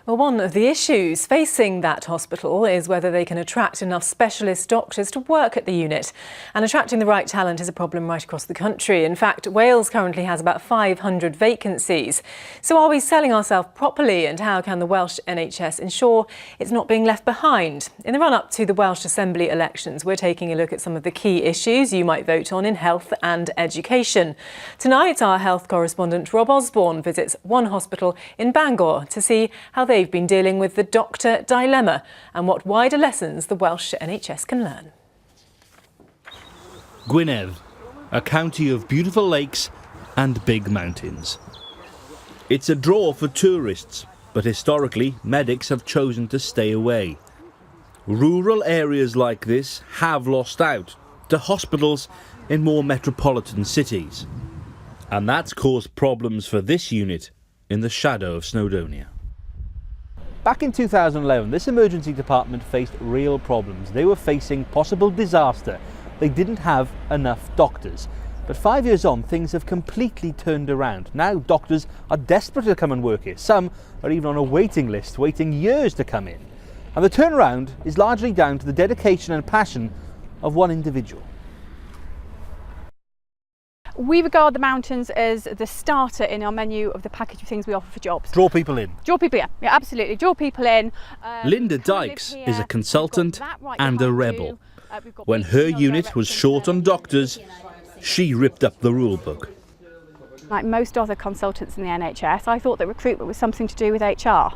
Well, one of the issues facing that hospital is whether they can attract enough specialist doctors to work at the unit. And attracting the right talent is a problem right across the country. In fact, Wales currently has about 500 vacancies. So are we selling ourselves properly, and how can the Welsh NHS ensure it's not being left behind? In the run-up to the Welsh Assembly elections, we're taking a look at some of the key issues you might vote on in health and education. Tonight, our health correspondent Rob Osborne visits one hospital in Bangor to see how they've been dealing with the doctor dilemma and what wider lessons the Welsh NHS can learn. Gwynedd, a county of beautiful lakes and big mountains. It's a draw for tourists, but historically medics have chosen to stay away. Rural areas like this have lost out to hospitals in more metropolitan cities. And that's caused problems for this unit in the shadow of Snowdonia. Back in 2011, this emergency department faced real problems. They were facing possible disaster. They didn't have enough doctors. But 5 years on, things have completely turned around. Now doctors are desperate to come and work here. Some are even on a waiting list, waiting years to come in. And the turnaround is largely down to the dedication and passion of one individual. We regard the mountains as the starter in our menu of the package of things we offer for jobs. Draw people in. Draw people in, yeah, absolutely. Draw people in. Linda Dykes is a consultant and a rebel. When her unit was short on doctors, she ripped up the rule book. Like most other consultants in the NHS, I thought that recruitment was something to do with HR.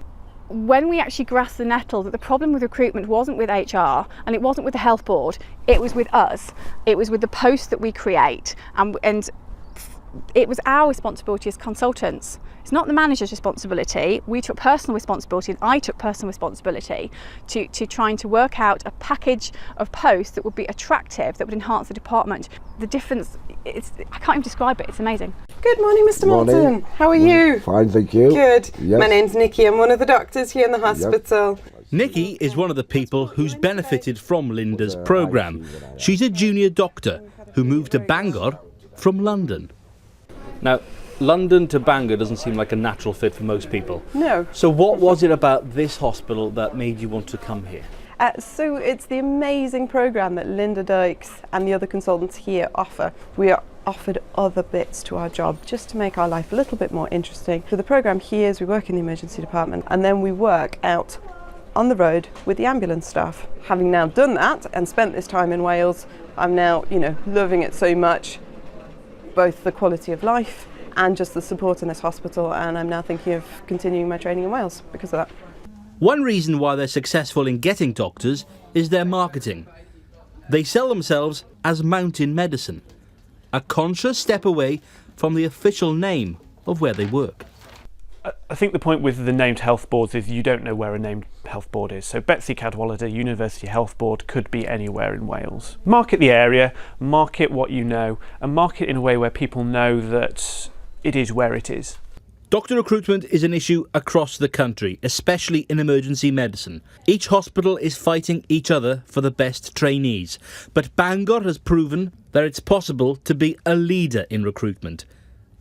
When we actually grasped the nettle that the problem with recruitment wasn't with HR and it wasn't with the health board, it was with us. It was with the posts that we create, and it was our responsibility as consultants. It's not the manager's responsibility. We took personal responsibility, and I took personal responsibility to trying to work out a package of posts that would be attractive, that would enhance the department. The difference, I can't even describe it, it's amazing. Good morning, Mr. Moulton. How are you? Fine, thank you. Good. Yes. My name's Nikki. I'm one of the doctors here in the hospital. Yep. Nikki is one of the people who's benefited from Linda's programme. She's a junior doctor who moved to Bangor from London. Now, London to Bangor doesn't seem like a natural fit for most people. No. So what was it about this hospital that made you want to come here? So it's the amazing programme that Linda Dykes and the other consultants here offer. We are offered other bits to our job just to make our life a little bit more interesting. So the programme here is we work in the emergency department and then we work out on the road with the ambulance staff. Having now done that and spent this time in Wales, I'm now, loving it so much, both the quality of life and just the support in this hospital, and I'm now thinking of continuing my training in Wales because of that. One reason why they're successful in getting doctors is their marketing. They sell themselves as mountain medicine, a conscious step away from the official name of where they work. I think the point with the named health boards is you don't know where a named health board is. So Betsy Cadwallader University Health Board could be anywhere in Wales. Market the area, market what you know, and market in a way where people know that it is where it is. Doctor recruitment is an issue across the country, especially in emergency medicine. Each hospital is fighting each other for the best trainees. But Bangor has proven that it's possible to be a leader in recruitment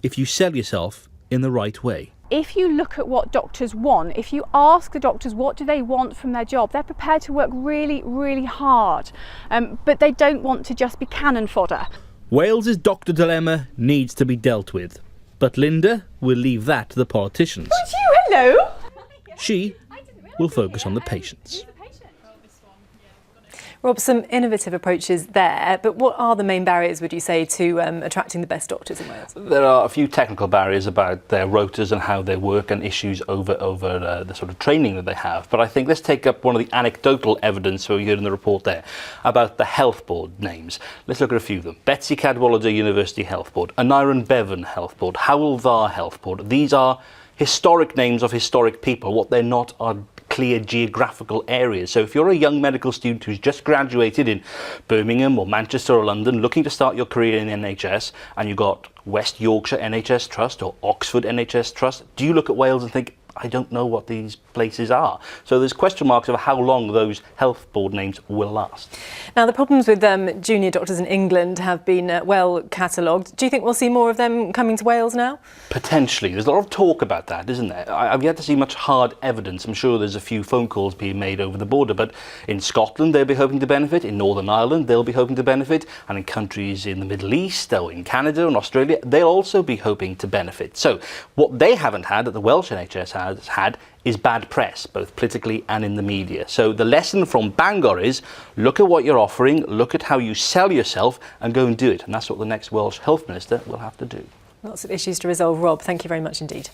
if you sell yourself in the right way. If you look at what doctors want, if you ask the doctors what do they want from their job, they're prepared to work really, really hard, but they don't want to just be cannon fodder. Wales's doctor dilemma needs to be dealt with, but Linda will leave that to the politicians. Would you? Hello? She will focus on the patients. Rob, some innovative approaches there, but what are the main barriers, would you say, to attracting the best doctors in Wales? There are a few technical barriers about their rotas and how they work, and issues over the sort of training that they have. But I think let's take up one of the anecdotal evidence we heard in the report there about the health board names. Let's look at a few of them. Betsy Cadwallader University Health Board, Aneurin Bevan Health Board, Hywel Dda Health Board. These are historic names of historic people. What they're not are clear geographical areas. So if you're a young medical student who's just graduated in Birmingham or Manchester or London looking to start your career in the NHS, and you've got West Yorkshire NHS Trust or Oxford NHS Trust, do you look at Wales and think I don't know what these places are. So there's question marks over how long those health board names will last. Now, the problems with junior doctors in England have been well catalogued. Do you think we'll see more of them coming to Wales now? Potentially. There's a lot of talk about that, isn't there? I've yet to see much hard evidence. I'm sure there's a few phone calls being made over the border, but in Scotland they'll be hoping to benefit, in Northern Ireland they'll be hoping to benefit, and in countries in the Middle East or in Canada and Australia they'll also be hoping to benefit. So what they haven't had, that the Welsh NHS has had, is bad press, both politically and in the media. So the lesson from Bangor is, look at what you're offering, look at how you sell yourself, and go and do it. And that's what the next Welsh Health Minister will have to do. Lots of issues to resolve. Rob, thank you very much indeed.